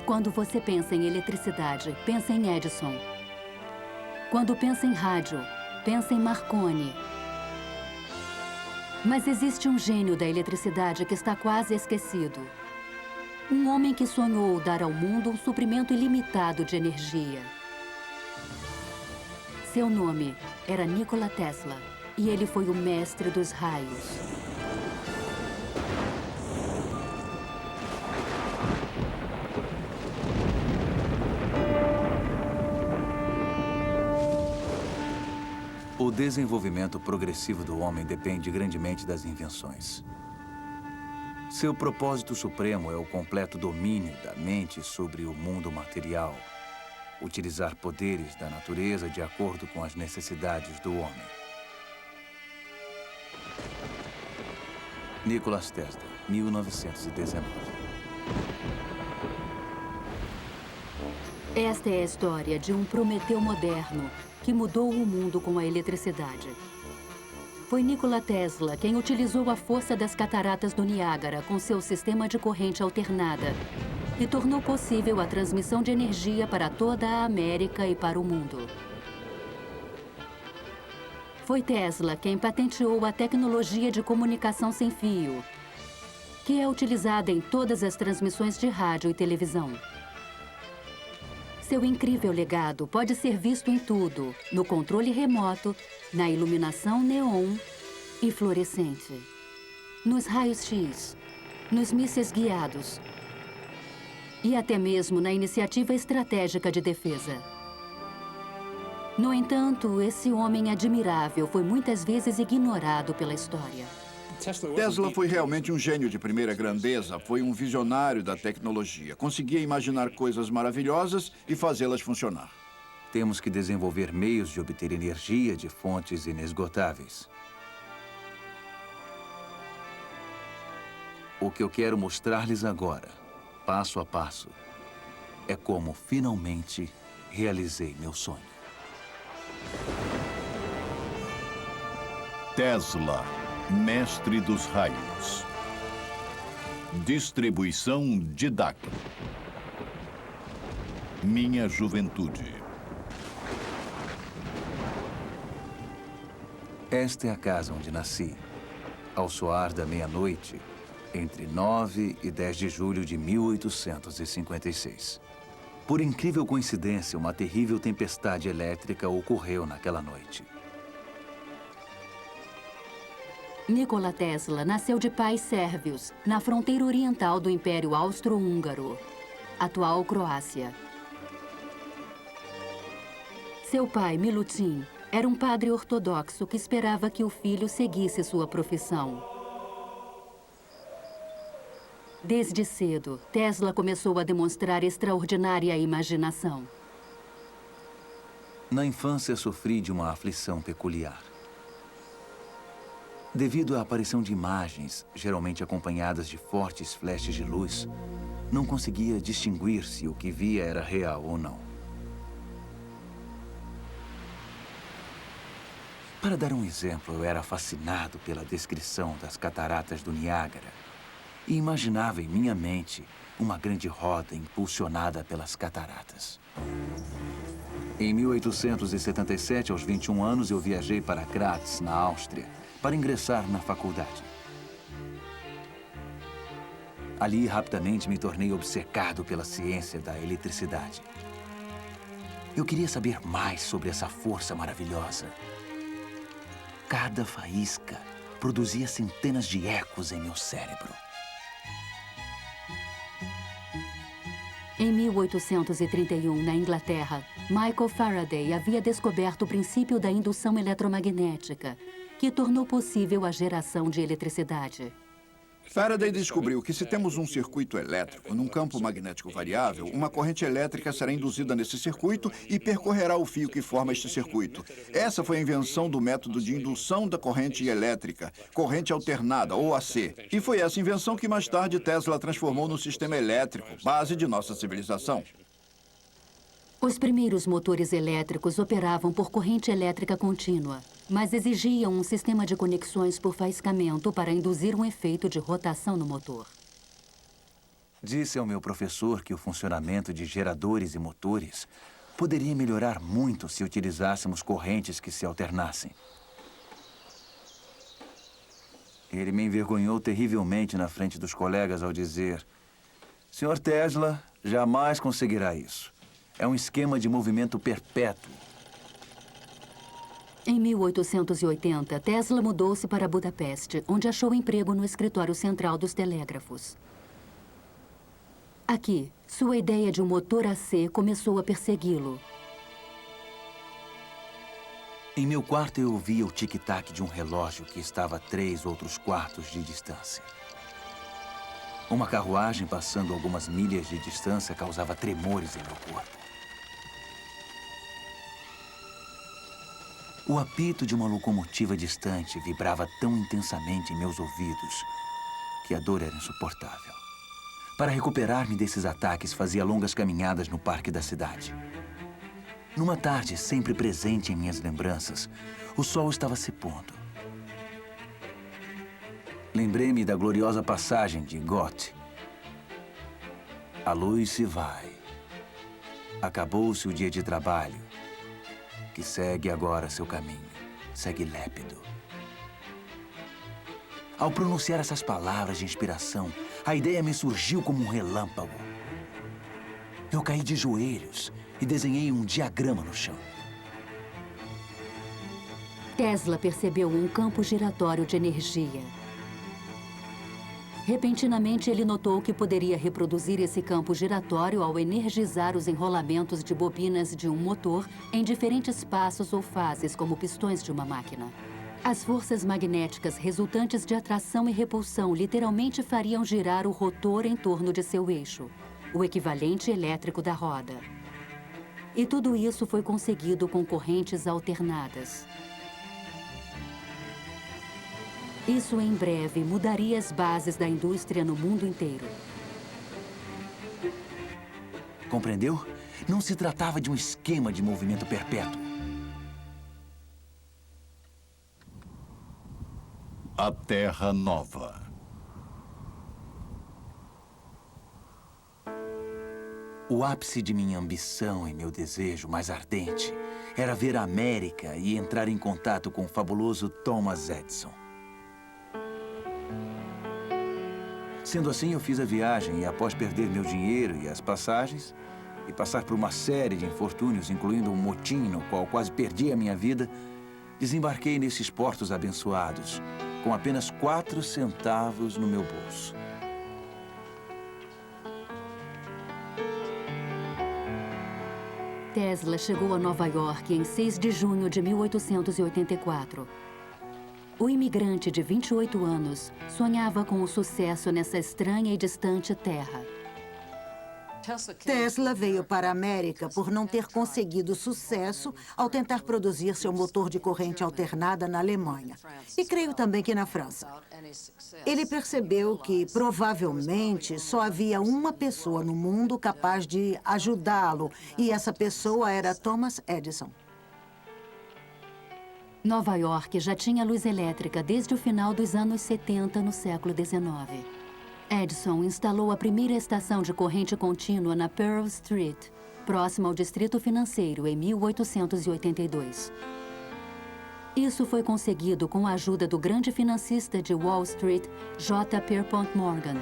Quando você pensa em eletricidade, pensa em Edison. Quando pensa em rádio, pensa em Marconi. Mas existe um gênio da eletricidade que está quase esquecido. Um homem que sonhou dar ao mundo um suprimento ilimitado de energia. Seu nome era Nikola Tesla, e ele foi o mestre dos raios. O desenvolvimento progressivo do homem depende grandemente das invenções. Seu propósito supremo é o completo domínio da mente sobre o mundo material. Utilizar poderes da natureza de acordo com as necessidades do homem. Nikola Tesla, 1919. Esta é a história de um Prometeu moderno que mudou o mundo com a eletricidade. Foi Nikola Tesla quem utilizou a força das cataratas do Niágara com seu sistema de corrente alternada e tornou possível a transmissão de energia para toda a América e para o mundo. Foi Tesla quem patenteou a tecnologia de comunicação sem fio, que é utilizada em todas as transmissões de rádio e televisão. Seu incrível legado pode ser visto em tudo, no controle remoto, na iluminação neon e fluorescente, nos raios-x, nos mísseis guiados e até mesmo na iniciativa estratégica de defesa. No entanto, esse homem admirável foi muitas vezes ignorado pela história. Tesla foi realmente um gênio de primeira grandeza, foi um visionário da tecnologia. Conseguia imaginar coisas maravilhosas e fazê-las funcionar. Temos que desenvolver meios de obter energia de fontes inesgotáveis. O que eu quero mostrar-lhes agora, passo a passo, é como finalmente realizei meu sonho. Tesla, mestre dos raios. Distribuição Didac. Minha juventude. Esta é a casa onde nasci, ao soar da meia-noite, entre 9 e 10 de julho de 1856. Por incrível coincidência, uma terrível tempestade elétrica ocorreu naquela noite. Nikola Tesla nasceu de pais sérvios, na fronteira oriental do Império Austro-Húngaro, atual Croácia. Seu pai, Milutin, era um padre ortodoxo que esperava que o filho seguisse sua profissão. Desde cedo, Tesla começou a demonstrar extraordinária imaginação. Na infância, sofri de uma aflição peculiar. Devido à aparição de imagens, geralmente acompanhadas de fortes flashes de luz, não conseguia distinguir se o que via era real ou não. Para dar um exemplo, eu era fascinado pela descrição das cataratas do Niágara e imaginava em minha mente uma grande roda impulsionada pelas cataratas. Em 1877, aos 21 anos, eu viajei para Graz, na Áustria, para ingressar na faculdade. Ali, rapidamente, me tornei obcecado pela ciência da eletricidade. Eu queria saber mais sobre essa força maravilhosa. Cada faísca produzia centenas de ecos em meu cérebro. Em 1831, na Inglaterra, Michael Faraday havia descoberto o princípio da indução eletromagnética, que tornou possível a geração de eletricidade. Faraday descobriu que se temos um circuito elétrico num campo magnético variável, uma corrente elétrica será induzida nesse circuito e percorrerá o fio que forma este circuito. Essa foi a invenção do método de indução da corrente elétrica, corrente alternada, ou AC. E foi essa invenção que mais tarde Tesla transformou no sistema elétrico, base de nossa civilização. Os primeiros motores elétricos operavam por corrente elétrica contínua, mas exigiam um sistema de conexões por faiscamento para induzir um efeito de rotação no motor. Disse ao meu professor que o funcionamento de geradores e motores poderia melhorar muito se utilizássemos correntes que se alternassem. Ele me envergonhou terrivelmente na frente dos colegas ao dizer: Sr. Tesla jamais conseguirá isso. É um esquema de movimento perpétuo. Em 1880, Tesla mudou-se para Budapeste, onde achou emprego no escritório central dos telégrafos. Aqui, sua ideia de um motor a C começou a persegui-lo. Em meu quarto, eu ouvia o tic-tac de um relógio que estava a 3 outros quartos de distância. Uma carruagem passando algumas milhas de distância causava tremores em meu corpo. O apito de uma locomotiva distante vibrava tão intensamente em meus ouvidos que a dor era insuportável. Para recuperar-me desses ataques, fazia longas caminhadas no parque da cidade. Numa tarde sempre presente em minhas lembranças, o sol estava se pondo. Lembrei-me da gloriosa passagem de Goethe. A luz se vai. Acabou-se o dia de trabalho, que segue agora seu caminho. Segue lépido. Ao pronunciar essas palavras de inspiração, a ideia me surgiu como um relâmpago. Eu caí de joelhos e desenhei um diagrama no chão. Tesla percebeu um campo giratório de energia. Repentinamente, ele notou que poderia reproduzir esse campo giratório ao energizar os enrolamentos de bobinas de um motor em diferentes passos ou fases, como pistões de uma máquina. As forças magnéticas resultantes de atração e repulsão literalmente fariam girar o rotor em torno de seu eixo, o equivalente elétrico da roda. E tudo isso foi conseguido com correntes alternadas. Isso, em breve, mudaria as bases da indústria no mundo inteiro. Compreendeu? Não se tratava de um esquema de movimento perpétuo. A Terra Nova. O ápice de minha ambição e meu desejo mais ardente era ver a América e entrar em contato com o fabuloso Thomas Edison. Sendo assim, eu fiz a viagem e, após perder meu dinheiro e as passagens, e passar por uma série de infortúnios, incluindo um motim no qual quase perdi a minha vida, desembarquei nesses portos abençoados, com apenas 4 centavos no meu bolso. Tesla chegou a Nova York em 6 de junho de 1884. O imigrante de 28 anos sonhava com o sucesso nessa estranha e distante terra. Tesla veio para a América por não ter conseguido sucesso ao tentar produzir seu motor de corrente alternada na Alemanha. E creio também que na França. Ele percebeu que, provavelmente, só havia uma pessoa no mundo capaz de ajudá-lo, e essa pessoa era Thomas Edison. Nova York já tinha luz elétrica desde o final dos anos 70 no século XIX. Edison instalou a primeira estação de corrente contínua na Pearl Street, próxima ao Distrito Financeiro, em 1882. Isso foi conseguido com a ajuda do grande financista de Wall Street, J. Pierpont Morgan.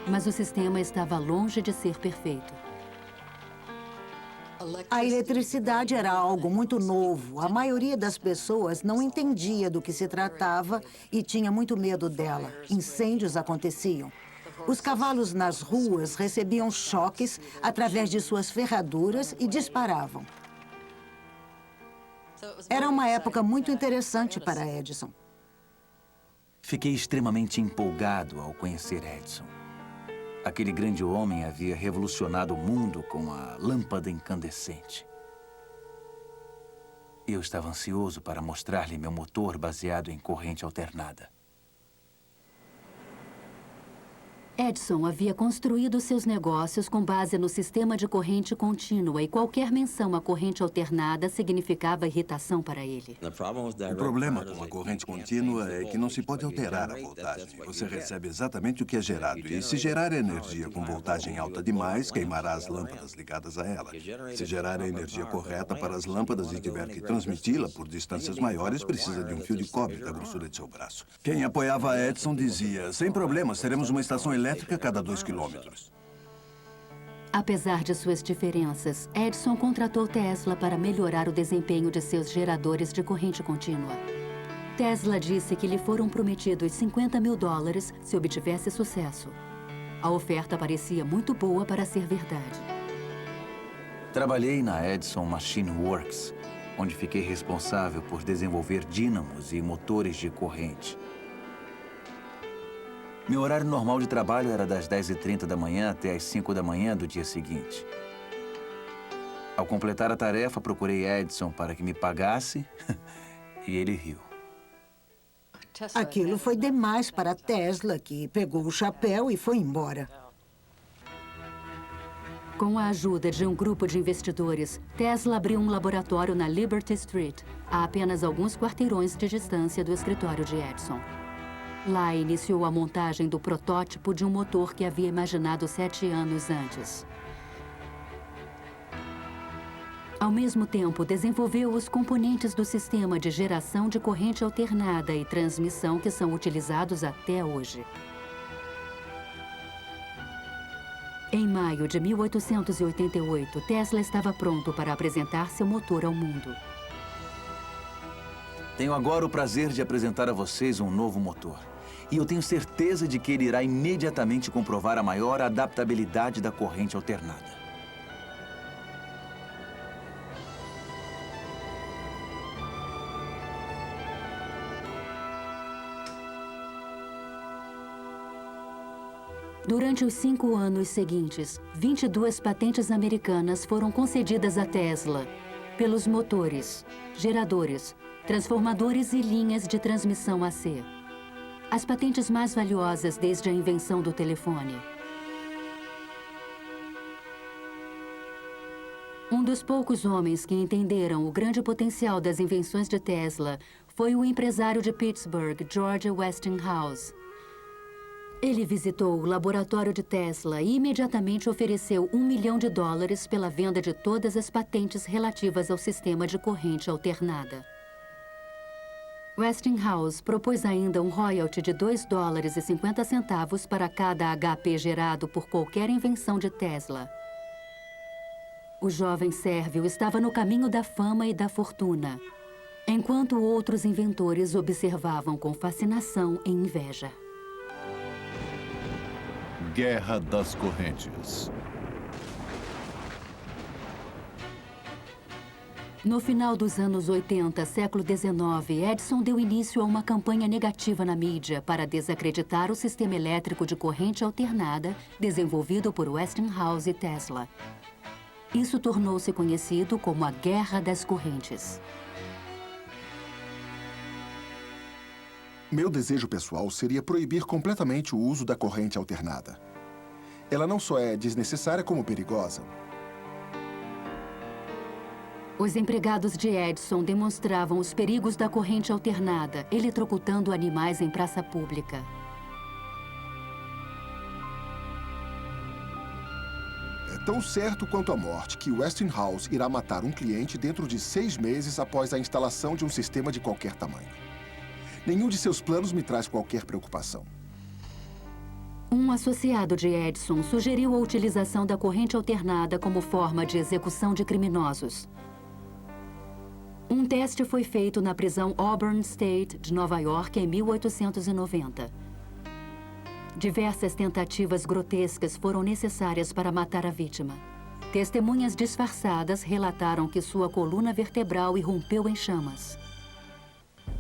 Mas o sistema estava longe de ser perfeito. A eletricidade era algo muito novo. A maioria das pessoas não entendia do que se tratava e tinha muito medo dela. Incêndios aconteciam. Os cavalos nas ruas recebiam choques através de suas ferraduras e disparavam. Era uma época muito interessante para Edison. Fiquei extremamente empolgado ao conhecer Edison. Aquele grande homem havia revolucionado o mundo com a lâmpada incandescente. Eu estava ansioso para mostrar-lhe meu motor baseado em corrente alternada. Edison havia construído seus negócios com base no sistema de corrente contínua e qualquer menção à corrente alternada significava irritação para ele. O problema com a corrente contínua é que não se pode alterar a voltagem. Você recebe exatamente o que é gerado. E se gerar energia com voltagem alta demais, queimará as lâmpadas ligadas a ela. Se gerar a energia correta para as lâmpadas e tiver que transmiti-la por distâncias maiores, precisa de um fio de cobre da grossura de seu braço. Quem apoiava Edison dizia, sem problemas, teremos uma estação elétrica a cada 2 quilômetros. Apesar de suas diferenças, Edison contratou Tesla para melhorar o desempenho de seus geradores de corrente contínua. Tesla disse que lhe foram prometidos $50 mil se obtivesse sucesso. A oferta parecia muito boa para ser verdade. Trabalhei na Edison Machine Works, onde fiquei responsável por desenvolver dínamos e motores de corrente. Meu horário normal de trabalho era das 10h30 da manhã até as 5 da manhã do dia seguinte. Ao completar a tarefa, procurei Edison para que me pagasse e ele riu. Aquilo foi demais para Tesla, que pegou o chapéu e foi embora. Com a ajuda de um grupo de investidores, Tesla abriu um laboratório na Liberty Street, a apenas alguns quarteirões de distância do escritório de Edison. Lá iniciou a montagem do protótipo de um motor que havia imaginado 7 anos antes. Ao mesmo tempo, desenvolveu os componentes do sistema de geração de corrente alternada e transmissão que são utilizados até hoje. Em maio de 1888, Tesla estava pronto para apresentar seu motor ao mundo. Tenho agora o prazer de apresentar a vocês um novo motor. E eu tenho certeza de que ele irá imediatamente comprovar a maior adaptabilidade da corrente alternada. Durante os 5 anos seguintes, 22 patentes americanas foram concedidas a Tesla pelos motores, geradores, transformadores e linhas de transmissão AC. As patentes mais valiosas desde a invenção do telefone. Um dos poucos homens que entenderam o grande potencial das invenções de Tesla foi o empresário de Pittsburgh, George Westinghouse. Ele visitou o laboratório de Tesla e imediatamente ofereceu $1 milhão pela venda de todas as patentes relativas ao sistema de corrente alternada. Westinghouse propôs ainda um royalty de $2,50 para cada HP gerado por qualquer invenção de Tesla. O jovem sérvio estava no caminho da fama e da fortuna, enquanto outros inventores observavam com fascinação e inveja. Guerra das Correntes. No final dos anos 80, século XIX, Edison deu início a uma campanha negativa na mídia para desacreditar o sistema elétrico de corrente alternada desenvolvido por Westinghouse e Tesla. Isso tornou-se conhecido como a Guerra das Correntes. Meu desejo pessoal seria proibir completamente o uso da corrente alternada. Ela não só é desnecessária como perigosa. Os empregados de Edison demonstravam os perigos da corrente alternada, eletrocutando animais em praça pública. É tão certo quanto a morte que Westinghouse irá matar um cliente dentro de 6 meses após a instalação de um sistema de qualquer tamanho. Nenhum de seus planos me traz qualquer preocupação. Um associado de Edison sugeriu a utilização da corrente alternada como forma de execução de criminosos. Um teste foi feito na prisão Auburn State de Nova York em 1890. Diversas tentativas grotescas foram necessárias para matar a vítima. Testemunhas disfarçadas relataram que sua coluna vertebral irrompeu em chamas.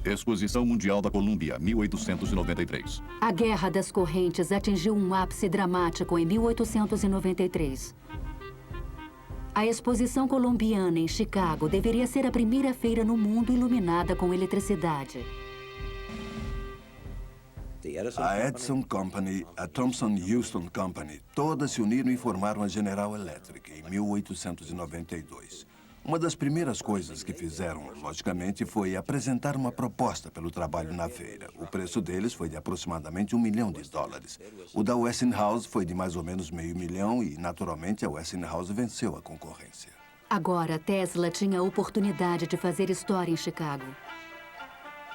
Exposição Mundial da Colômbia, 1893. A Guerra das Correntes atingiu um ápice dramático em 1893. A Exposição Colombiana em Chicago deveria ser a primeira feira no mundo iluminada com eletricidade. A Edison Company, a Thomson Houston Company, todas se uniram e formaram a General Electric em 1892. Uma das primeiras coisas que fizeram, logicamente, foi apresentar uma proposta pelo trabalho na feira. O preço deles foi de aproximadamente $1 milhão. O da Westinghouse foi de mais ou menos $500 mil e, naturalmente, a Westinghouse venceu a concorrência. Agora, Tesla tinha a oportunidade de fazer história em Chicago.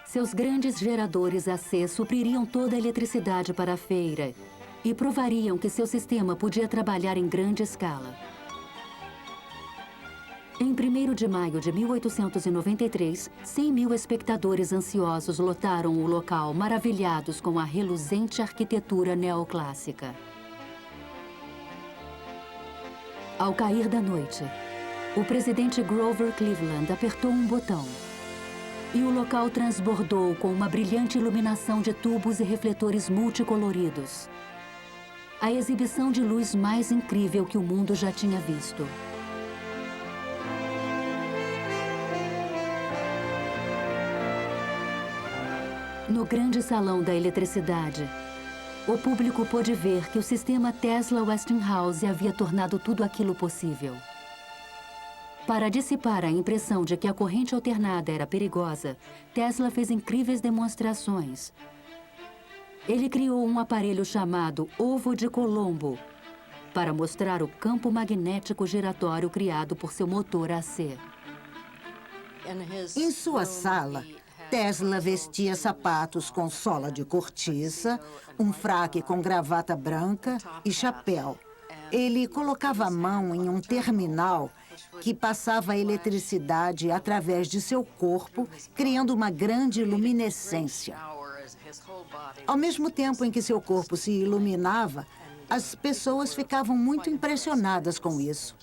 Seus grandes geradores AC supririam toda a eletricidade para a feira e provariam que seu sistema podia trabalhar em grande escala. Em 1º de maio de 1893, 100 mil espectadores ansiosos lotaram o local, maravilhados com a reluzente arquitetura neoclássica. Ao cair da noite, o presidente Grover Cleveland apertou um botão e o local transbordou com uma brilhante iluminação de tubos e refletores multicoloridos. A exibição de luz mais incrível que o mundo já tinha visto. No grande salão da eletricidade, o público pôde ver que o sistema Tesla-Westinghouse havia tornado tudo aquilo possível. Para dissipar a impressão de que a corrente alternada era perigosa, Tesla fez incríveis demonstrações. Ele criou um aparelho chamado Ovo de Colombo para mostrar o campo magnético giratório criado por seu motor AC. Em sua sala, Tesla vestia sapatos com sola de cortiça, um fraque com gravata branca e chapéu. Ele colocava a mão em um terminal que passava a eletricidade através de seu corpo, criando uma grande luminescência. Ao mesmo tempo em que seu corpo se iluminava, as pessoas ficavam muito impressionadas com isso.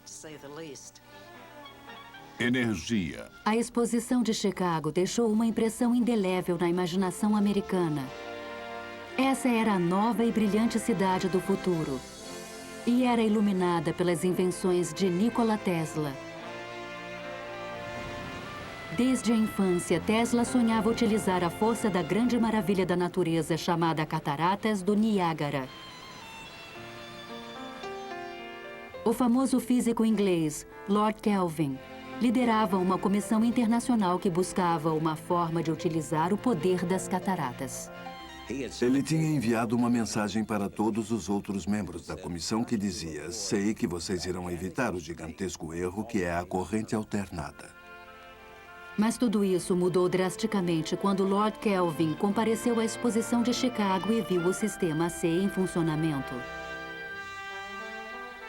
Energia. A exposição de Chicago deixou uma impressão indelével na imaginação americana. Essa era a nova e brilhante cidade do futuro. E era iluminada pelas invenções de Nikola Tesla. Desde a infância, Tesla sonhava utilizar a força da grande maravilha da natureza chamada Cataratas do Niágara. O famoso físico inglês, Lord Kelvin, liderava uma comissão internacional que buscava uma forma de utilizar o poder das cataratas. Ele tinha enviado uma mensagem para todos os outros membros da comissão que dizia: sei que vocês irão evitar o gigantesco erro que é a corrente alternada. Mas tudo isso mudou drasticamente quando Lord Kelvin compareceu à exposição de Chicago e viu o sistema AC em funcionamento.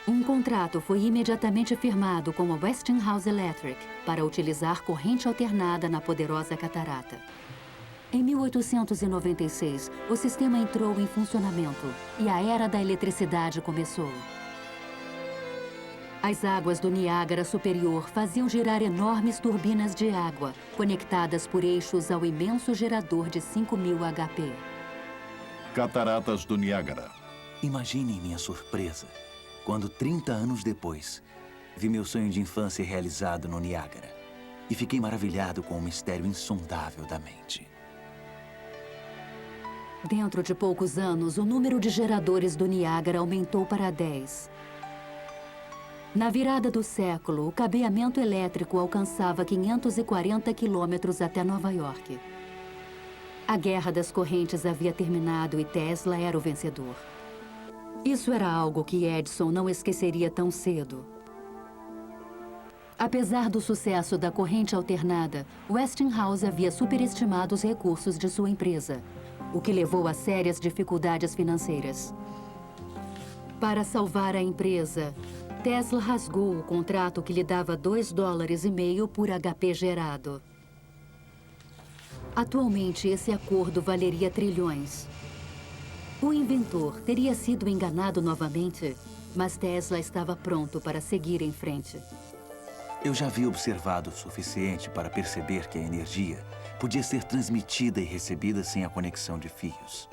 Um contrato foi imediatamente firmado com a Westinghouse Electric para utilizar corrente alternada na poderosa catarata. Em 1896, o sistema entrou em funcionamento e a era da eletricidade começou. As águas do Niágara Superior faziam girar enormes turbinas de água, conectadas por eixos ao imenso gerador de 5.000 HP. Cataratas do Niágara. Imaginem minha surpresa quando, 30 anos depois, vi meu sonho de infância realizado no Niágara e fiquei maravilhado com o mistério insondável da mente. Dentro de poucos anos, o número de geradores do Niágara aumentou para 10. Na virada do século, o cabeamento elétrico alcançava 540 quilômetros até Nova York. A guerra das correntes havia terminado e Tesla era o vencedor. Isso era algo que Edison não esqueceria tão cedo. Apesar do sucesso da corrente alternada, Westinghouse havia superestimado os recursos de sua empresa, o que levou a sérias dificuldades financeiras. Para salvar a empresa, Tesla rasgou o contrato que lhe dava $2,5 por HP gerado. Atualmente, esse acordo valeria trilhões. O inventor teria sido enganado novamente, mas Tesla estava pronto para seguir em frente. Eu já havia observado o suficiente para perceber que a energia podia ser transmitida e recebida sem a conexão de fios.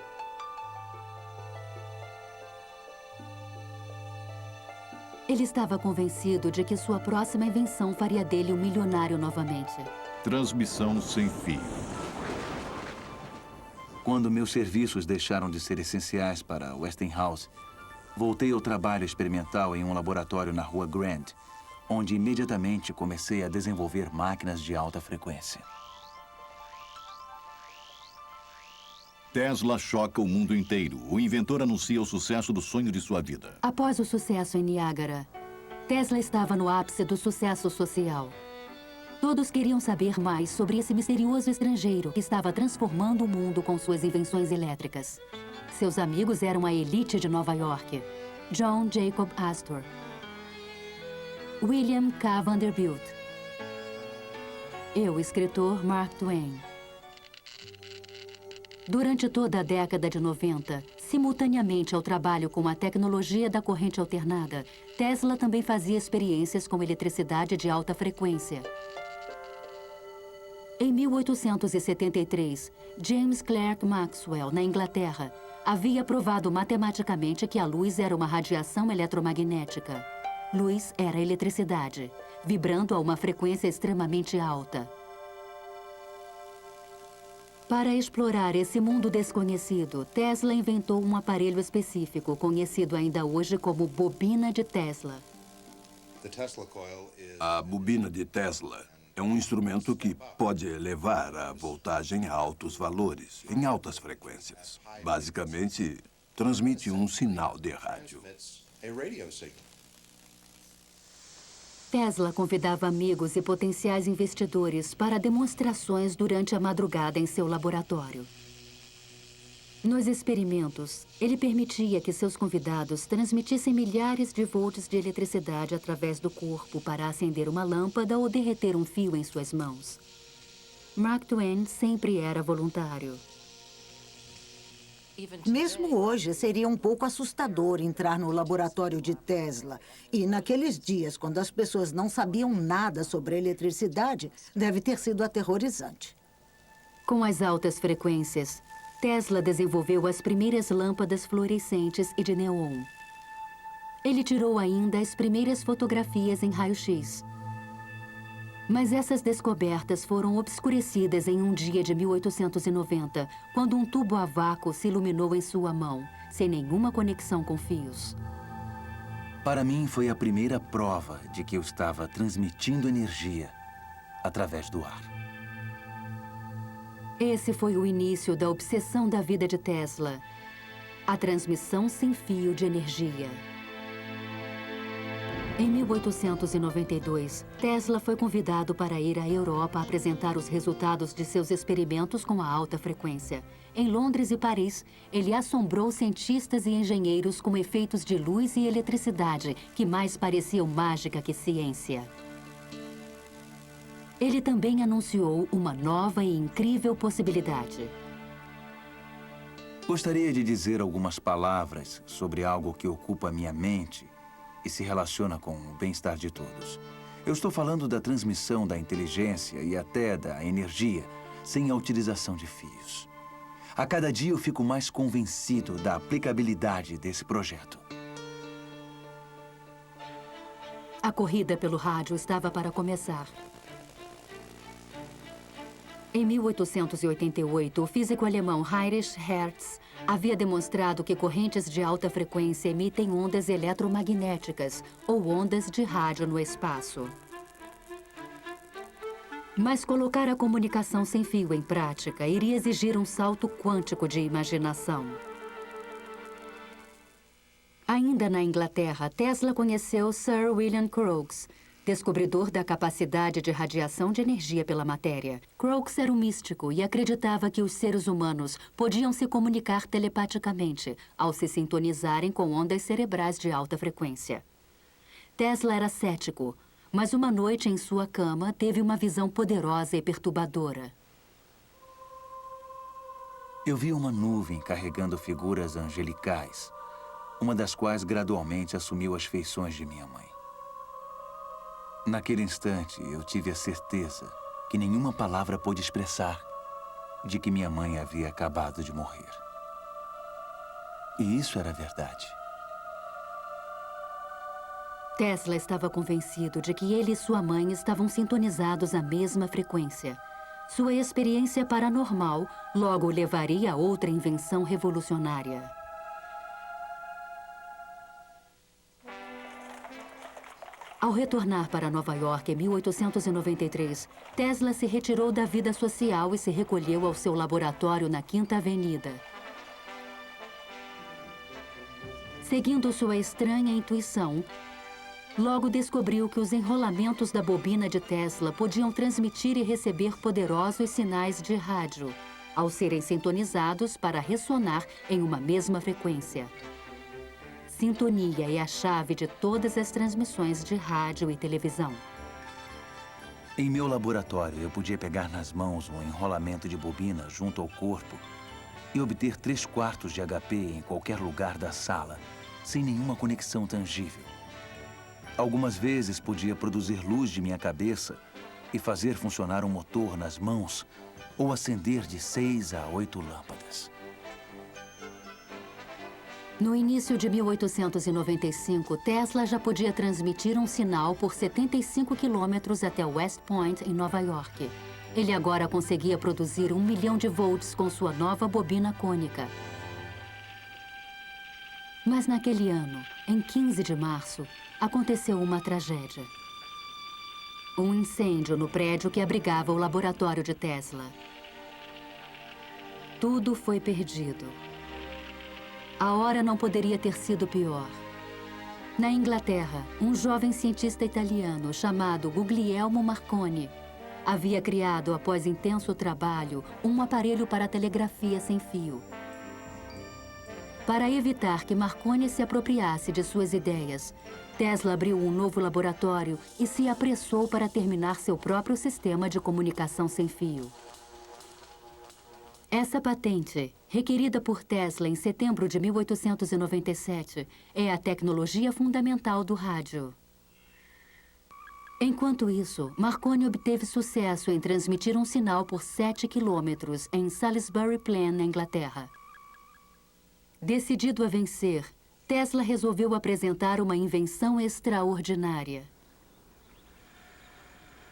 Ele estava convencido de que sua próxima invenção faria dele um milionário novamente. Transmissão sem fio. Quando meus serviços deixaram de ser essenciais para Westinghouse, voltei ao trabalho experimental em um laboratório na Rua Grand, onde imediatamente comecei a desenvolver máquinas de alta frequência. Tesla choca o mundo inteiro. O inventor anuncia o sucesso do sonho de sua vida. Após o sucesso em Niágara, Tesla estava no ápice do sucesso social. Todos queriam saber mais sobre esse misterioso estrangeiro que estava transformando o mundo com suas invenções elétricas. Seus amigos eram a elite de Nova York: John Jacob Astor, William K. Vanderbilt e o escritor Mark Twain. Durante toda a década de 90, simultaneamente ao trabalho com a tecnologia da corrente alternada, Tesla também fazia experiências com eletricidade de alta frequência. Em 1873, James Clerk Maxwell, na Inglaterra, havia provado matematicamente que a luz era uma radiação eletromagnética. Luz era eletricidade, vibrando a uma frequência extremamente alta. Para explorar esse mundo desconhecido, Tesla inventou um aparelho específico, conhecido ainda hoje como bobina de Tesla. A bobina de Tesla é um instrumento que pode elevar a voltagem a altos valores, em altas frequências. Basicamente, transmite um sinal de rádio. Tesla convidava amigos e potenciais investidores para demonstrações durante a madrugada em seu laboratório. Nos experimentos, ele permitia que seus convidados transmitissem milhares de volts de eletricidade através do corpo para acender uma lâmpada ou derreter um fio em suas mãos. Mark Twain sempre era voluntário. Mesmo hoje, seria um pouco assustador entrar no laboratório de Tesla. E naqueles dias, quando as pessoas não sabiam nada sobre eletricidade, deve ter sido aterrorizante. Com as altas frequências, Tesla desenvolveu as primeiras lâmpadas fluorescentes e de neon. Ele tirou ainda as primeiras fotografias em raio-x. Mas essas descobertas foram obscurecidas em um dia de 1890, quando um tubo a vácuo se iluminou em sua mão, sem nenhuma conexão com fios. Para mim, foi a primeira prova de que eu estava transmitindo energia através do ar. Esse foi o início da obsessão da vida de Tesla: a transmissão sem fio de energia. Em 1892, Tesla foi convidado para ir à Europa apresentar os resultados de seus experimentos com a alta frequência. Em Londres e Paris, ele assombrou cientistas e engenheiros com efeitos de luz e eletricidade que mais pareciam mágica que ciência. Ele também anunciou uma nova e incrível possibilidade. Gostaria de dizer algumas palavras sobre algo que ocupa minha mente e se relaciona com o bem-estar de todos. Eu estou falando da transmissão da inteligência e até da energia sem a utilização de fios. A cada dia eu fico mais convencido da aplicabilidade desse projeto. A corrida pelo rádio estava para começar. Em 1888, o físico alemão Heinrich Hertz havia demonstrado que correntes de alta frequência emitem ondas eletromagnéticas ou ondas de rádio no espaço. Mas colocar a comunicação sem fio em prática iria exigir um salto quântico de imaginação. Ainda na Inglaterra, Tesla conheceu Sir William Crookes, descobridor da capacidade de radiação de energia pela matéria. Crookes era um místico e acreditava que os seres humanos podiam se comunicar telepaticamente ao se sintonizarem com ondas cerebrais de alta frequência. Tesla era cético, mas uma noite em sua cama teve uma visão poderosa e perturbadora. Eu vi uma nuvem carregando figuras angelicais, uma das quais gradualmente assumiu as feições de minha mãe. Naquele instante, eu tive a certeza que nenhuma palavra pôde expressar de que minha mãe havia acabado de morrer. E isso era verdade. Tesla estava convencido de que ele e sua mãe estavam sintonizados à mesma frequência. Sua experiência paranormal logo o levaria a outra invenção revolucionária. Ao retornar para Nova York em 1893, Tesla se retirou da vida social e se recolheu ao seu laboratório na Quinta Avenida. Seguindo sua estranha intuição, logo descobriu que os enrolamentos da bobina de Tesla podiam transmitir e receber poderosos sinais de rádio, ao serem sintonizados para ressonar em uma mesma frequência. Sintonia é a chave de todas as transmissões de rádio e televisão. Em meu laboratório, eu podia pegar nas mãos um enrolamento de bobina junto ao corpo e obter 3/4 de HP em qualquer lugar da sala, sem nenhuma conexão tangível. Algumas vezes podia produzir luz de minha cabeça e fazer funcionar um motor nas mãos ou acender de 6 a 8 lâmpadas. No início de 1895, Tesla já podia transmitir um sinal por 75 quilômetros até West Point, em Nova York. Ele agora conseguia produzir 1 milhão de volts com sua nova bobina cônica. Mas naquele ano, em 15 de março, aconteceu uma tragédia. Um incêndio no prédio que abrigava o laboratório de Tesla. Tudo foi perdido. A hora não poderia ter sido pior. Na Inglaterra, um jovem cientista italiano chamado Guglielmo Marconi havia criado, após intenso trabalho, um aparelho para telegrafia sem fio. Para evitar que Marconi se apropriasse de suas ideias, Tesla abriu um novo laboratório e se apressou para terminar seu próprio sistema de comunicação sem fio. Essa patente, requerida por Tesla em setembro de 1897, é a tecnologia fundamental do rádio. Enquanto isso, Marconi obteve sucesso em transmitir um sinal por 7 quilômetros em Salisbury Plain, na Inglaterra. Decidido a vencer, Tesla resolveu apresentar uma invenção extraordinária.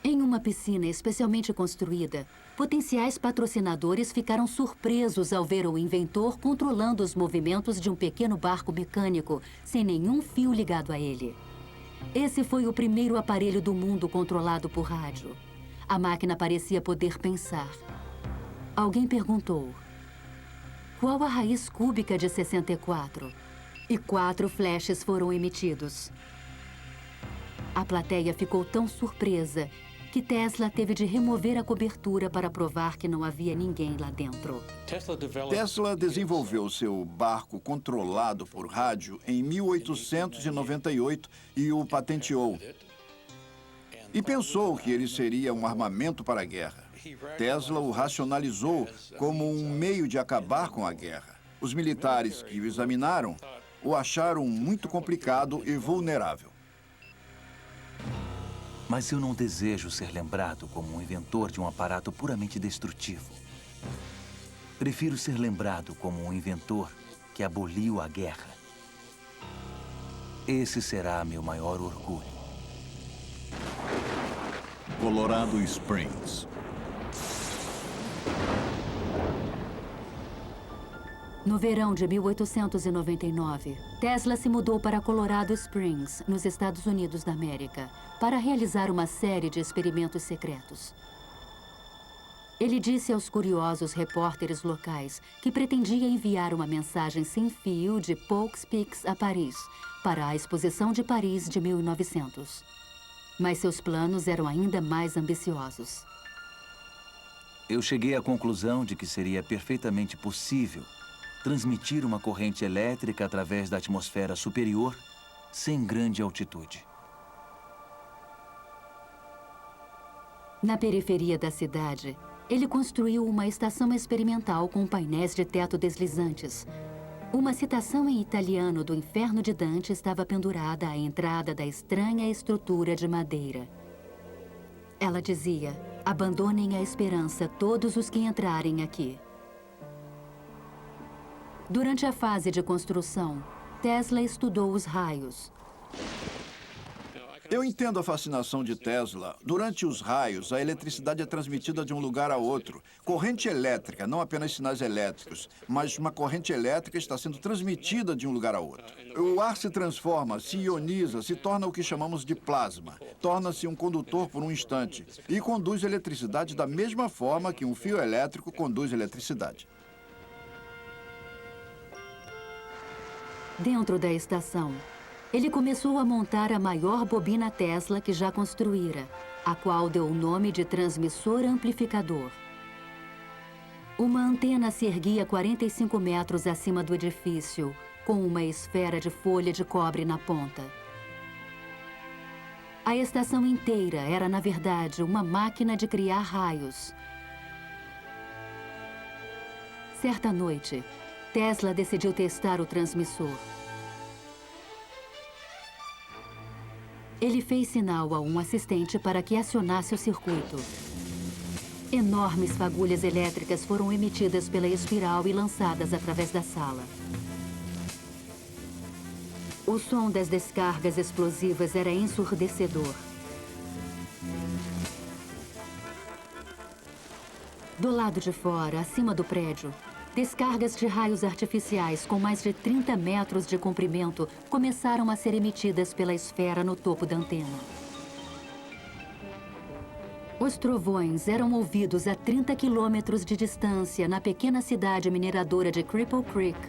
Em uma piscina especialmente construída, potenciais patrocinadores ficaram surpresos ao ver o inventor controlando os movimentos de um pequeno barco mecânico sem nenhum fio ligado a ele. Esse foi o primeiro aparelho do mundo controlado por rádio. A máquina parecia poder pensar. Alguém perguntou: qual a raiz cúbica de 64? E 4 flashes foram emitidos. A plateia ficou tão surpresa que Tesla teve de remover a cobertura para provar que não havia ninguém lá dentro. Tesla desenvolveu seu barco controlado por rádio em 1898 e o patenteou. E pensou que ele seria um armamento para a guerra. Tesla o racionalizou como um meio de acabar com a guerra. Os militares que o examinaram o acharam muito complicado e vulnerável. Mas eu não desejo ser lembrado como um inventor de um aparato puramente destrutivo. Prefiro ser lembrado como um inventor que aboliu a guerra. Esse será meu maior orgulho. Colorado Springs. No verão de 1899, Tesla se mudou para Colorado Springs, nos Estados Unidos da América, para realizar uma série de experimentos secretos. Ele disse aos curiosos repórteres locais que pretendia enviar uma mensagem sem fio de Poughkeepsie Peaks a Paris, para a Exposição de Paris de 1900. Mas seus planos eram ainda mais ambiciosos. Eu cheguei à conclusão de que seria perfeitamente possível transmitir uma corrente elétrica através da atmosfera superior sem grande altitude. Na periferia da cidade, ele construiu uma estação experimental com painéis de teto deslizantes. Uma citação em italiano do Inferno de Dante estava pendurada à entrada da estranha estrutura de madeira. Ela dizia: abandonem a esperança todos os que entrarem aqui. Durante a fase de construção, Tesla estudou os raios. Eu entendo a fascinação de Tesla. Durante os raios, a eletricidade é transmitida de um lugar a outro. Corrente elétrica, não apenas sinais elétricos, mas uma corrente elétrica está sendo transmitida de um lugar a outro. O ar se transforma, se ioniza, se torna o que chamamos de plasma. Torna-se um condutor por um instante e conduz eletricidade da mesma forma que um fio elétrico conduz eletricidade. Dentro da estação, ele começou a montar a maior bobina Tesla que já construíra, a qual deu o nome de transmissor amplificador. Uma antena se erguia 45 metros acima do edifício, com uma esfera de folha de cobre na ponta. A estação inteira era, na verdade, uma máquina de criar raios. Certa noite, Tesla decidiu testar o transmissor. Ele fez sinal a um assistente para que acionasse o circuito. Enormes fagulhas elétricas foram emitidas pela espiral e lançadas através da sala. O som das descargas explosivas era ensurdecedor. Do lado de fora, acima do prédio, descargas de raios artificiais com mais de 30 metros de comprimento começaram a ser emitidas pela esfera no topo da antena. Os trovões eram ouvidos a 30 quilômetros de distância na pequena cidade mineradora de Cripple Creek.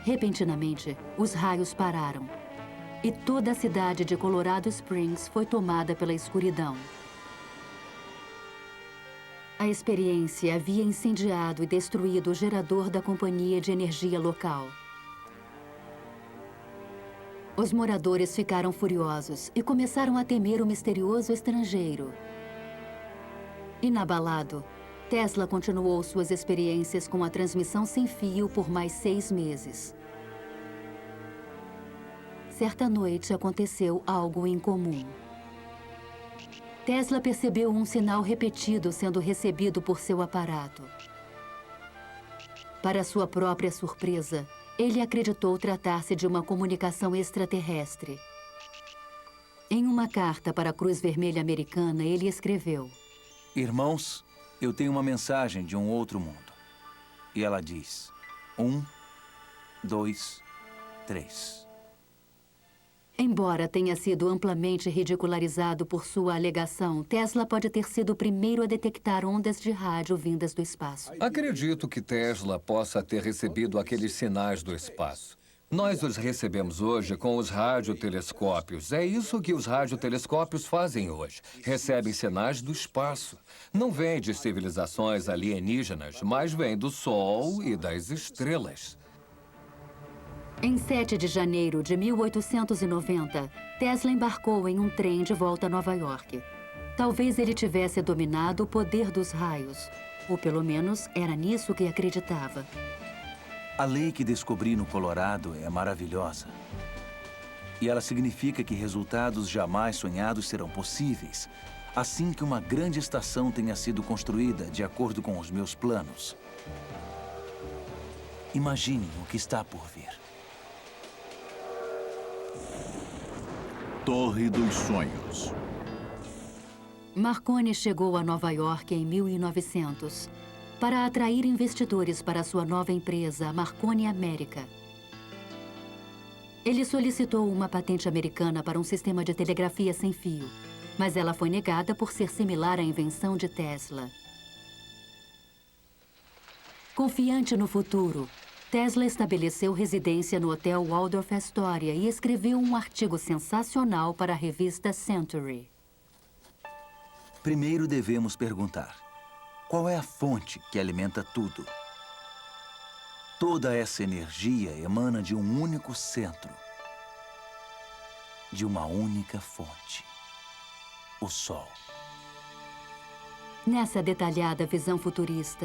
Repentinamente, os raios pararam e toda a cidade de Colorado Springs foi tomada pela escuridão. A experiência havia incendiado e destruído o gerador da companhia de energia local. Os moradores ficaram furiosos e começaram a temer o misterioso estrangeiro. Inabalado, Tesla continuou suas experiências com a transmissão sem fio por mais 6 meses. Certa noite aconteceu algo incomum. Tesla percebeu um sinal repetido sendo recebido por seu aparato. Para sua própria surpresa, ele acreditou tratar-se de uma comunicação extraterrestre. Em uma carta para a Cruz Vermelha Americana, ele escreveu: Irmãos, eu tenho uma mensagem de um outro mundo. E ela diz: 1, 2, 3. Embora tenha sido amplamente ridicularizado por sua alegação, Tesla pode ter sido o primeiro a detectar ondas de rádio vindas do espaço. Acredito que Tesla possa ter recebido aqueles sinais do espaço. Nós os recebemos hoje com os radiotelescópios. É isso que os radiotelescópios fazem hoje. Recebem sinais do espaço. Não vêm de civilizações alienígenas, mas vêm do Sol e das estrelas. Em 7 de janeiro de 1890, Tesla embarcou em um trem de volta a Nova York. Talvez ele tivesse dominado o poder dos raios, ou pelo menos era nisso que acreditava. A lei que descobri no Colorado é maravilhosa. E ela significa que resultados jamais sonhados serão possíveis, assim que uma grande estação tenha sido construída de acordo com os meus planos. Imaginem o que está por vir. Torre dos Sonhos. Marconi chegou a Nova York em 1900 para atrair investidores para sua nova empresa, a Marconi América. Ele solicitou uma patente americana para um sistema de telegrafia sem fio, mas ela foi negada por ser similar à invenção de Tesla. Confiante no futuro, Tesla estabeleceu residência no Hotel Waldorf Astoria e escreveu um artigo sensacional para a revista Century. Primeiro devemos perguntar: qual é a fonte que alimenta tudo? Toda essa energia emana de um único centro, de uma única fonte: o Sol. Nessa detalhada visão futurista,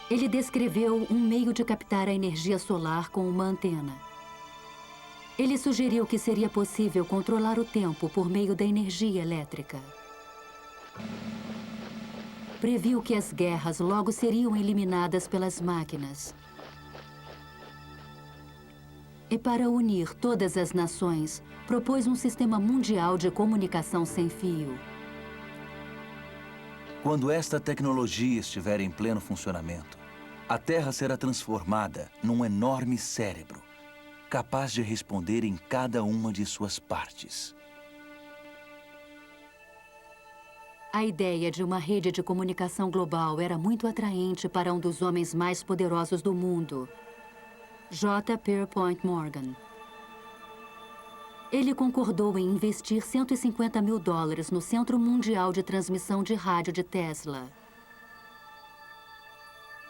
ele descreveu um meio de captar a energia solar com uma antena. Ele sugeriu que seria possível controlar o tempo por meio da energia elétrica. Previu que as guerras logo seriam eliminadas pelas máquinas. E para unir todas as nações, propôs um sistema mundial de comunicação sem fio. Quando esta tecnologia estiver em pleno funcionamento, a Terra será transformada num enorme cérebro, capaz de responder em cada uma de suas partes. A ideia de uma rede de comunicação global era muito atraente para um dos homens mais poderosos do mundo, J. Pierpont Morgan. Ele concordou em investir $150 mil no Centro Mundial de Transmissão de Rádio de Tesla.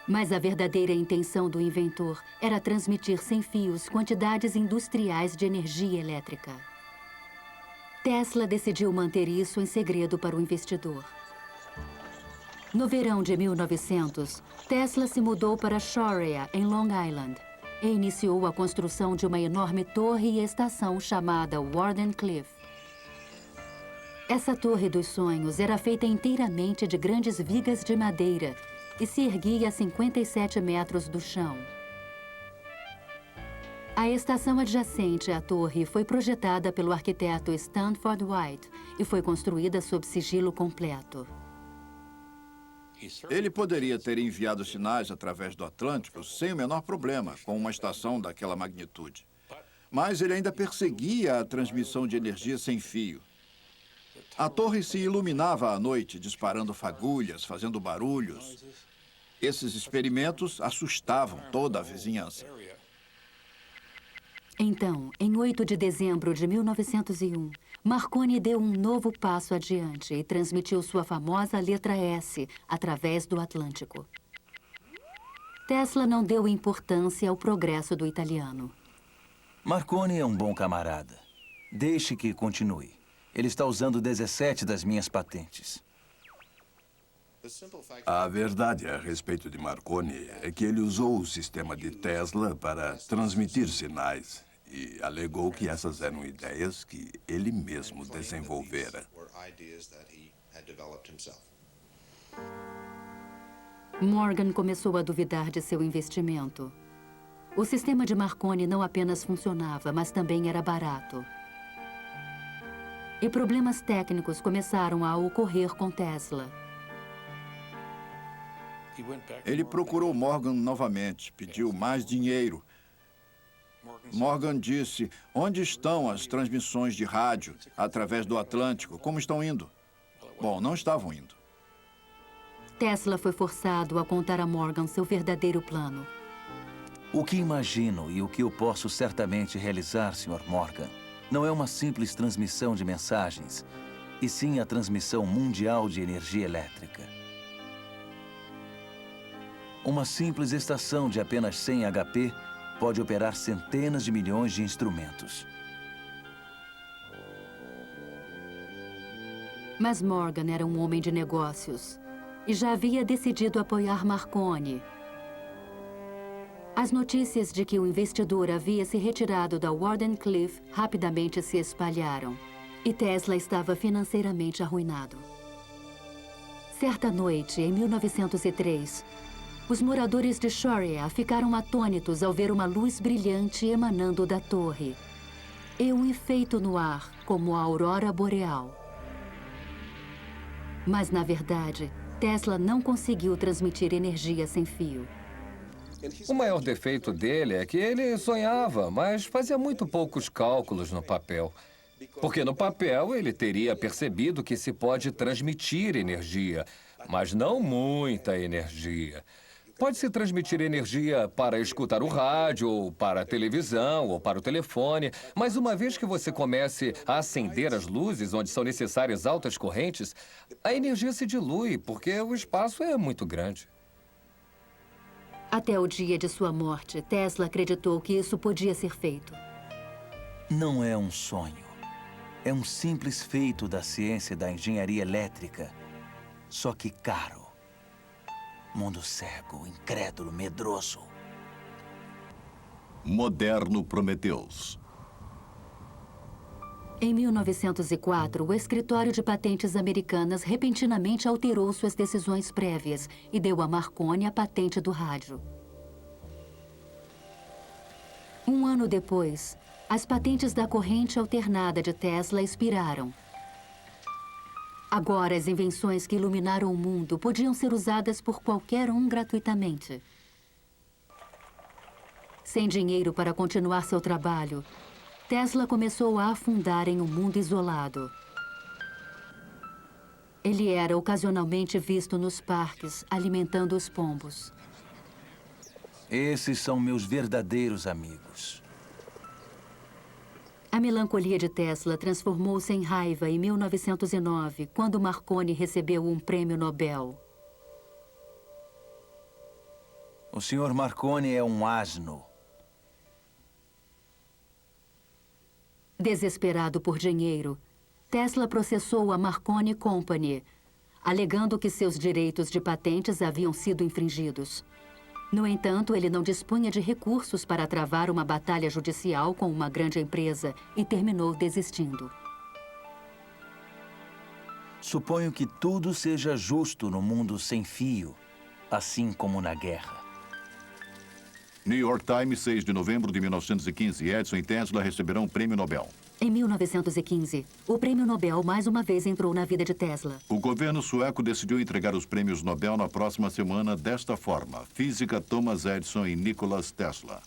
Mas a verdadeira intenção do inventor era transmitir sem fios quantidades industriais de energia elétrica. Tesla decidiu manter isso em segredo para o investidor. No verão de 1900, Tesla se mudou para Sharia, em Long Island, e iniciou a construção de uma enorme torre e estação chamada Wardenclyffe. Essa torre dos sonhos era feita inteiramente de grandes vigas de madeira e se erguia a 57 metros do chão. A estação adjacente à torre foi projetada pelo arquiteto Stanford White e foi construída sob sigilo completo. Ele poderia ter enviado sinais através do Atlântico sem o menor problema, com uma estação daquela magnitude. Mas ele ainda perseguia a transmissão de energia sem fio. A torre se iluminava à noite, disparando fagulhas, fazendo barulhos. Esses experimentos assustavam toda a vizinhança. Então, em 8 de dezembro de 1901, Marconi deu um novo passo adiante e transmitiu sua famosa letra S através do Atlântico. Tesla não deu importância ao progresso do italiano. Marconi é um bom camarada. Deixe que continue. Ele está usando 17 das minhas patentes. A verdade a respeito de Marconi é que ele usou o sistema de Tesla para transmitir sinais e alegou que essas eram ideias que ele mesmo desenvolvera. Morgan começou a duvidar de seu investimento. O sistema de Marconi não apenas funcionava, mas também era barato. E problemas técnicos começaram a ocorrer com Tesla. Ele procurou Morgan novamente, pediu mais dinheiro. Morgan disse: onde estão as transmissões de rádio através do Atlântico? Como estão indo? Bom, não estavam indo. Tesla foi forçado a contar a Morgan seu verdadeiro plano. O que imagino e o que eu posso certamente realizar, Sr. Morgan, não é uma simples transmissão de mensagens, e sim a transmissão mundial de energia elétrica. Uma simples estação de apenas 100 HP pode operar centenas de milhões de instrumentos. Mas Morgan era um homem de negócios e já havia decidido apoiar Marconi. As notícias de que o investidor havia se retirado da Wardenclyffe rapidamente se espalharam e Tesla estava financeiramente arruinado. Certa noite, em 1903, os moradores de Sharia ficaram atônitos ao ver uma luz brilhante emanando da torre e um efeito no ar como a aurora boreal. Mas, na verdade, Tesla não conseguiu transmitir energia sem fio. O maior defeito dele é que ele sonhava, mas fazia muito poucos cálculos no papel. Porque no papel ele teria percebido que se pode transmitir energia, mas não muita energia. Pode-se transmitir energia para escutar o rádio, ou para a televisão, ou para o telefone, mas uma vez que você comece a acender as luzes onde são necessárias altas correntes, a energia se dilui, porque o espaço é muito grande. Até o dia de sua morte, Tesla acreditou que isso podia ser feito. Não é um sonho. É um simples feito da ciência da engenharia elétrica, só que caro. Mundo cego, incrédulo, medroso. Moderno Prometheus. Em 1904, o Escritório de Patentes Americanas repentinamente alterou suas decisões prévias e deu a Marconi a patente do rádio. Um ano depois, as patentes da corrente alternada de Tesla expiraram. Agora, as invenções que iluminaram o mundo podiam ser usadas por qualquer um gratuitamente. Sem dinheiro para continuar seu trabalho, Tesla começou a afundar em um mundo isolado. Ele era ocasionalmente visto nos parques, alimentando os pombos. Esses são meus verdadeiros amigos. A melancolia de Tesla transformou-se em raiva em 1909, quando Marconi recebeu um prêmio Nobel. O Sr. Marconi é um asno. Desesperado por dinheiro, Tesla processou a Marconi Company, alegando que seus direitos de patentes haviam sido infringidos. No entanto, ele não dispunha de recursos para travar uma batalha judicial com uma grande empresa e terminou desistindo. Suponho que tudo seja justo no mundo sem fio, assim como na guerra. New York Times, 6 de novembro de 1915. Edison e Tesla receberão o prêmio Nobel. Em 1915, o prêmio Nobel mais uma vez entrou na vida de Tesla. O governo sueco decidiu entregar os prêmios Nobel na próxima semana desta forma: Física Thomas Edison e Nikola Tesla.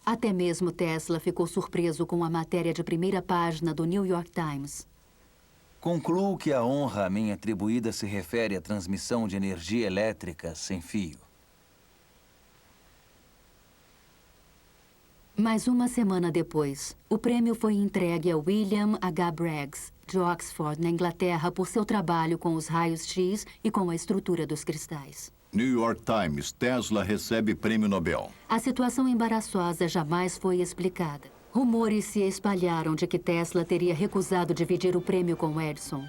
Até mesmo Tesla ficou surpreso com a matéria de primeira página do New York Times. Concluo que a honra a mim atribuída se refere à transmissão de energia elétrica sem fio. Mas uma semana depois, o prêmio foi entregue a William H. Braggs, de Oxford, na Inglaterra, por seu trabalho com os raios X e com a estrutura dos cristais. New York Times, Tesla recebe prêmio Nobel. A situação embaraçosa jamais foi explicada. Rumores se espalharam de que Tesla teria recusado dividir o prêmio com Edison.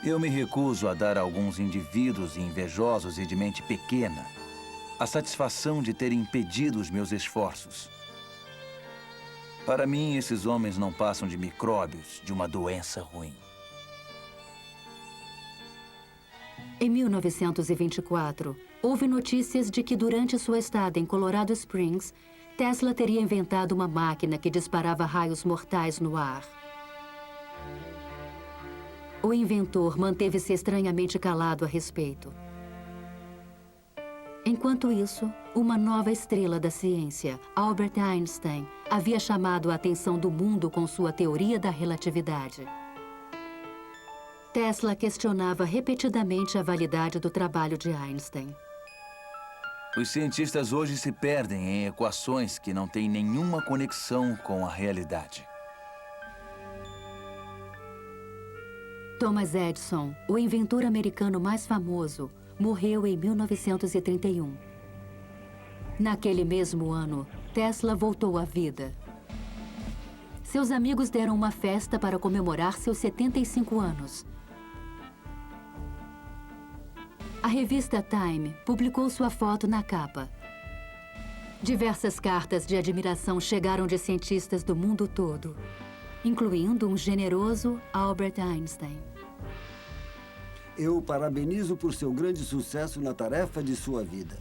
Eu me recuso a dar a alguns indivíduos invejosos e de mente pequena a satisfação de terem impedido os meus esforços. Para mim, esses homens não passam de micróbios de uma doença ruim. Em 1924, houve notícias de que durante sua estada em Colorado Springs, Tesla teria inventado uma máquina que disparava raios mortais no ar. O inventor manteve-se estranhamente calado a respeito. Enquanto isso, uma nova estrela da ciência, Albert Einstein, havia chamado a atenção do mundo com sua teoria da relatividade. Tesla questionava repetidamente a validade do trabalho de Einstein. Os cientistas hoje se perdem em equações que não têm nenhuma conexão com a realidade. Thomas Edison, o inventor americano mais famoso, morreu em 1931. Naquele mesmo ano, Tesla voltou à vida. Seus amigos deram uma festa para comemorar seus 75 anos. A revista Time publicou sua foto na capa. Diversas cartas de admiração chegaram de cientistas do mundo todo, incluindo um generoso Albert Einstein. Eu o parabenizo por seu grande sucesso na tarefa de sua vida.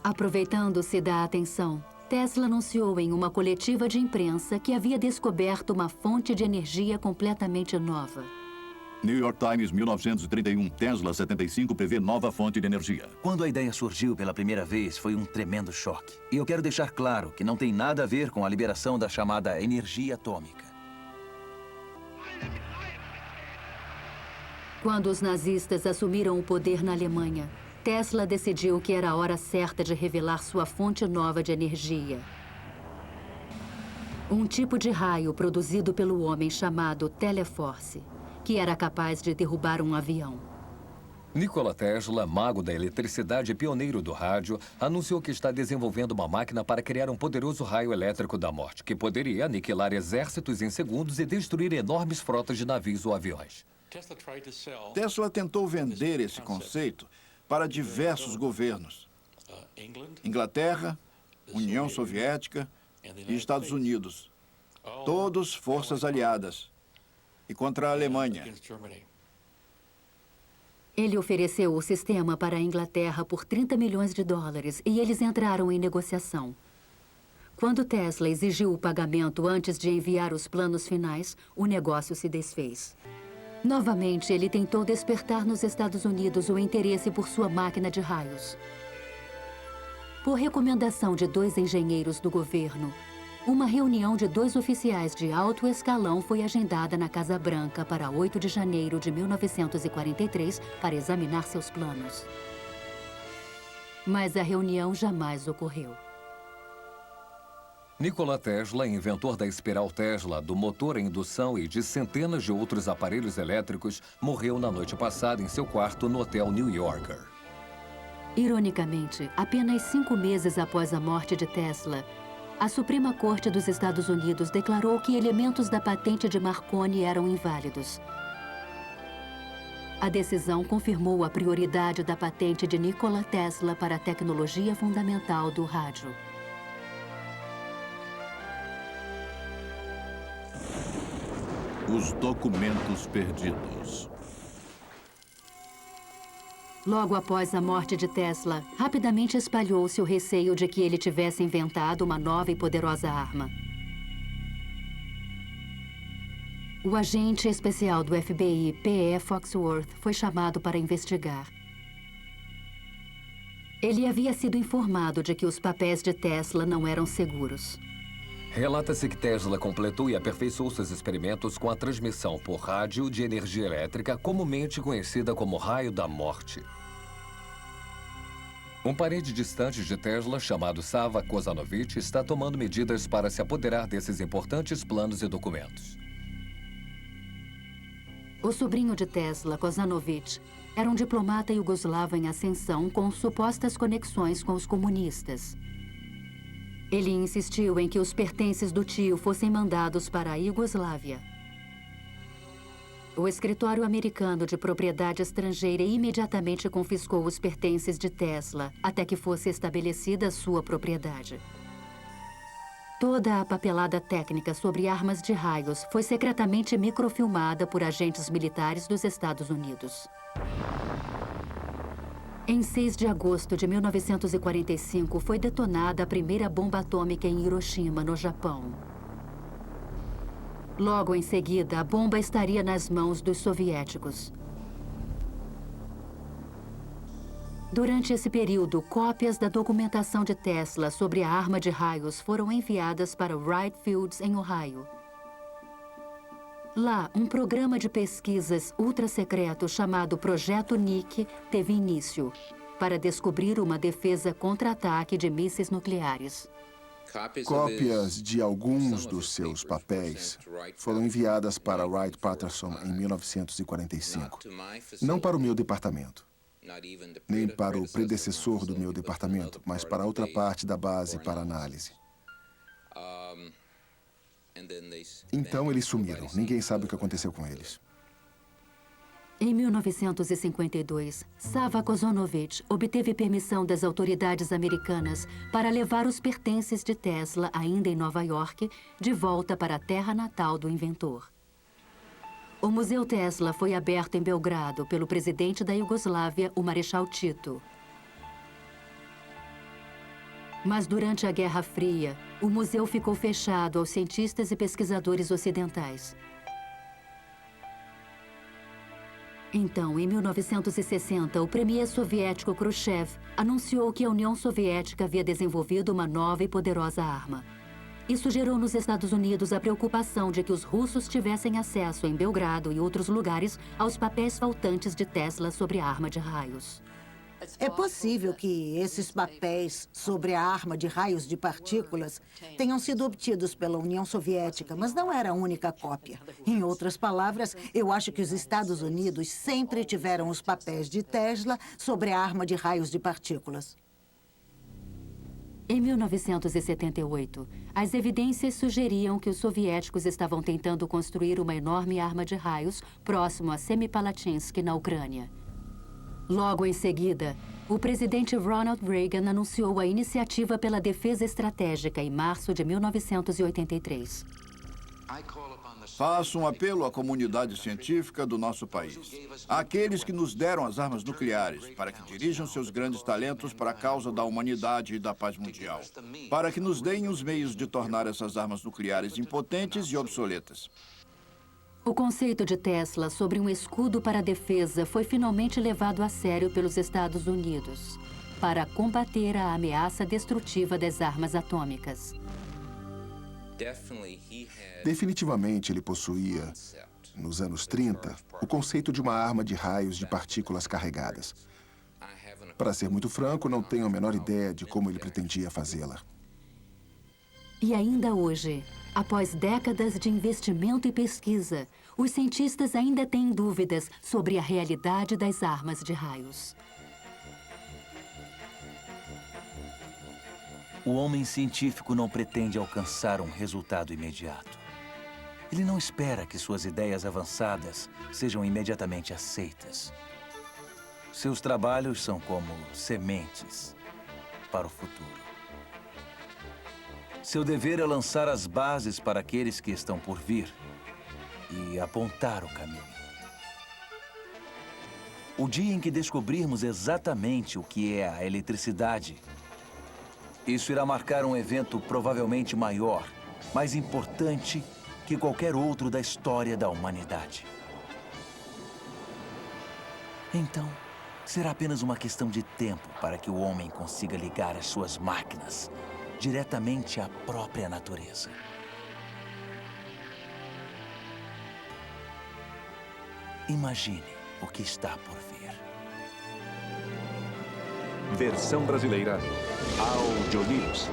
Aproveitando-se da atenção, Tesla anunciou em uma coletiva de imprensa que havia descoberto uma fonte de energia completamente nova. New York Times, 1931. Tesla 75 prevê nova fonte de energia. Quando a ideia surgiu pela primeira vez, foi um tremendo choque. E eu quero deixar claro que não tem nada a ver com a liberação da chamada energia atômica. Quando os nazistas assumiram o poder na Alemanha, Tesla decidiu que era a hora certa de revelar sua fonte nova de energia. Um tipo de raio produzido pelo homem chamado Teleforce, que era capaz de derrubar um avião. Nikola Tesla, mago da eletricidade e pioneiro do rádio, anunciou que está desenvolvendo uma máquina para criar um poderoso raio elétrico da morte, que poderia aniquilar exércitos em segundos e destruir enormes frotas de navios ou aviões. Tesla tentou vender esse conceito para diversos governos. Inglaterra, União Soviética e Estados Unidos. Todos forças aliadas. E contra a Alemanha. Ele ofereceu o sistema para a Inglaterra por 30 milhões de dólares e eles entraram em negociação. Quando Tesla exigiu o pagamento antes de enviar os planos finais, o negócio se desfez. Novamente, ele tentou despertar nos Estados Unidos o interesse por sua máquina de raios. Por recomendação de 2 engenheiros do governo, uma reunião de 2 oficiais de alto escalão foi agendada na Casa Branca para 8 de janeiro de 1943 para examinar seus planos. Mas a reunião jamais ocorreu. Nikola Tesla, inventor da espiral Tesla, do motor a indução e de centenas de outros aparelhos elétricos, morreu na noite passada em seu quarto no Hotel New Yorker. Ironicamente, apenas 5 meses após a morte de Tesla, a Suprema Corte dos Estados Unidos declarou que elementos da patente de Marconi eram inválidos. A decisão confirmou a prioridade da patente de Nikola Tesla para a tecnologia fundamental do rádio. Os documentos perdidos. Logo após a morte de Tesla, rapidamente espalhou-se o receio de que ele tivesse inventado uma nova e poderosa arma. O agente especial do FBI, P.E. Foxworth, foi chamado para investigar. Ele havia sido informado de que os papéis de Tesla não eram seguros. Relata-se que Tesla completou e aperfeiçoou seus experimentos com a transmissão por rádio de energia elétrica, comumente conhecida como raio da morte. Um parente distante de Tesla, chamado Sava Kozanovich, está tomando medidas para se apoderar desses importantes planos e documentos. O sobrinho de Tesla, Kozanovich, era um diplomata iugoslavo em ascensão com supostas conexões com os comunistas. Ele insistiu em que os pertences do tio fossem mandados para a Iugoslávia. O escritório americano de propriedade estrangeira imediatamente confiscou os pertences de Tesla, até que fosse estabelecida sua propriedade. Toda a papelada técnica sobre armas de raios foi secretamente microfilmada por agentes militares dos Estados Unidos. Em 6 de agosto de 1945, foi detonada a primeira bomba atômica em Hiroshima, no Japão. Logo em seguida, a bomba estaria nas mãos dos soviéticos. Durante esse período, cópias da documentação de Tesla sobre a arma de raios foram enviadas para Wright Fields, em Ohio. Lá, um programa de pesquisas ultra-secreto chamado Projeto Nick teve início para descobrir uma defesa contra-ataque de mísseis nucleares. Cópias de alguns dos seus papéis foram enviadas para Wright-Patterson em 1945. Não para o meu departamento, nem para o predecessor do meu departamento, mas para outra parte da base para análise. Então eles sumiram. Ninguém sabe o que aconteceu com eles. Em 1952, Sava Kozanovich obteve permissão das autoridades americanas para levar os pertences de Tesla, ainda em Nova York, de volta para a terra natal do inventor. O Museu Tesla foi aberto em Belgrado pelo presidente da Iugoslávia, o Marechal Tito. Mas durante a Guerra Fria, o museu ficou fechado aos cientistas e pesquisadores ocidentais. Então, em 1960, o premier soviético Khrushchev anunciou que a União Soviética havia desenvolvido uma nova e poderosa arma. Isso gerou nos Estados Unidos a preocupação de que os russos tivessem acesso em Belgrado e outros lugares aos papéis faltantes de Tesla sobre a arma de raios. É possível que esses papéis sobre a arma de raios de partículas tenham sido obtidos pela União Soviética, mas não era a única cópia. Em outras palavras, eu acho que os Estados Unidos sempre tiveram os papéis de Tesla sobre a arma de raios de partículas. Em 1978, as evidências sugeriam que os soviéticos estavam tentando construir uma enorme arma de raios próximo a Semipalatinsk, na Ucrânia. Logo em seguida, o presidente Ronald Reagan anunciou a Iniciativa pela Defesa Estratégica em março de 1983. Faço um apelo à comunidade científica do nosso país, àqueles que nos deram as armas nucleares, para que dirijam seus grandes talentos para a causa da humanidade e da paz mundial, para que nos deem os meios de tornar essas armas nucleares impotentes e obsoletas. O conceito de Tesla sobre um escudo para a defesa foi finalmente levado a sério pelos Estados Unidos para combater a ameaça destrutiva das armas atômicas. Definitivamente ele possuía, nos anos 30, o conceito de uma arma de raios de partículas carregadas. Para ser muito franco, não tenho a menor ideia de como ele pretendia fazê-la. E ainda hoje, após décadas de investimento e pesquisa, os cientistas ainda têm dúvidas sobre a realidade das armas de raios. O homem científico não pretende alcançar um resultado imediato. Ele não espera que suas ideias avançadas sejam imediatamente aceitas. Seus trabalhos são como sementes para o futuro. Seu dever é lançar as bases para aqueles que estão por vir e apontar o caminho. O dia em que descobrirmos exatamente o que é a eletricidade, isso irá marcar um evento provavelmente maior, mais importante que qualquer outro da história da humanidade. Então, será apenas uma questão de tempo para que o homem consiga ligar as suas máquinas diretamente à própria natureza. Imagine o que está por vir. Versão brasileira, Audio News.